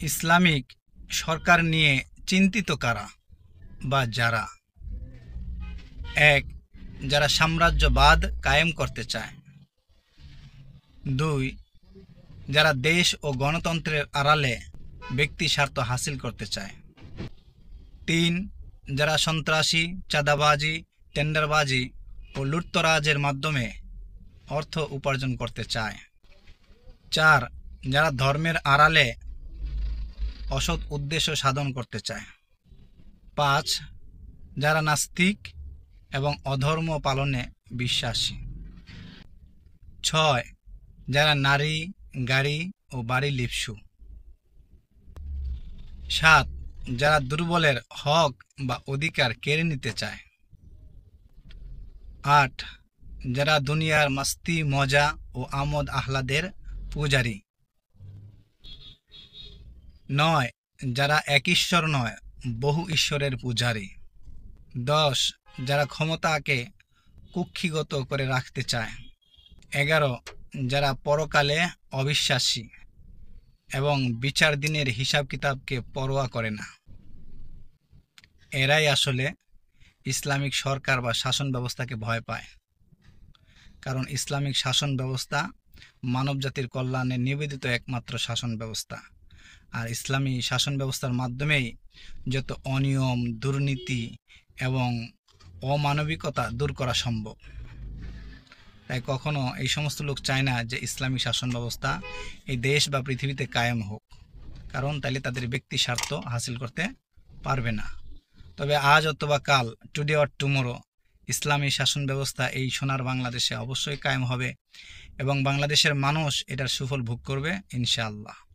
Islamic সরকার নিয়ে চিন্তিত কারা বা যারা? ১. যারা সাম্রাজ্যবাদ কায়েম করতে চায়। ২. যারা দেশ ও গণতন্ত্রের আড়ালে ব্যক্তি স্বার্থ হাসিল করতে চায়। ৩. যারা সন্ত্রাসী, চাঁদাবাজি, টেন্ডারবাজি ও লুটতরাজের মাধ্যমে অর্থ উপার্জন করতে চায়। ৪. যারা ধর্মের আড়ালে অসৎ উদ্দেশ্য সাধন করতে চায়। ৫. যারা নাস্তিক এবং অধর্ম পালনে বিশ্বাসী। ৬. যারা নারী, গাড়ি ও বাড়ি লিপসু। ৭. যারা দুর্বলের হক বা অধিকার কেড়ে নিতে চায়। ৮. যারা দুনিয়ার মাস্তি, মজা ও আমোদ আহ্লাদের পূজারী। ৯. যারা এক ঈশ্বর নয়, বহু ঈশ্বরের পূজারী। ১০. যারা ক্ষমতাকে কুক্ষিগত করে রাখতে চায়। ১১. যারা পরকালে অবিশ্বাসী এবং বিচার দিনের হিসাব কিতাবকে পরোয়া করে না। এরাই আসলে ইসলামিক সরকার বা শাসন ব্যবস্থাকে ভয় পায়। কারণ ইসলামিক শাসন ব্যবস্থা মানবজাতির কল্যাণে নিবেদিত একমাত্র শাসন ব্যবস্থা। আর ইসলামী শাসন ব্যবস্থার মাধ্যমেই যত অনিয়ম, দুর্নীতি এবং অমানবিকতা দূর করা সম্ভব। তাই কখনো এই সমস্ত লোক চায় না যে ইসলামী শাসন ব্যবস্থা এই দেশ বা পৃথিবীতে কায়েম হোক, কারণ তাইলে তাদের ব্যক্তি স্বার্থ হাসিল করতে পারবে না। তবে আজ অথবা কাল, টুডে অর টুমোরো, ইসলামী শাসন ব্যবস্থা এই সোনার বাংলাদেশে অবশ্যই কায়েম হবে এবং বাংলাদেশের মানুষ এটার সুফল ভোগ করবে ইনশাআল্লাহ।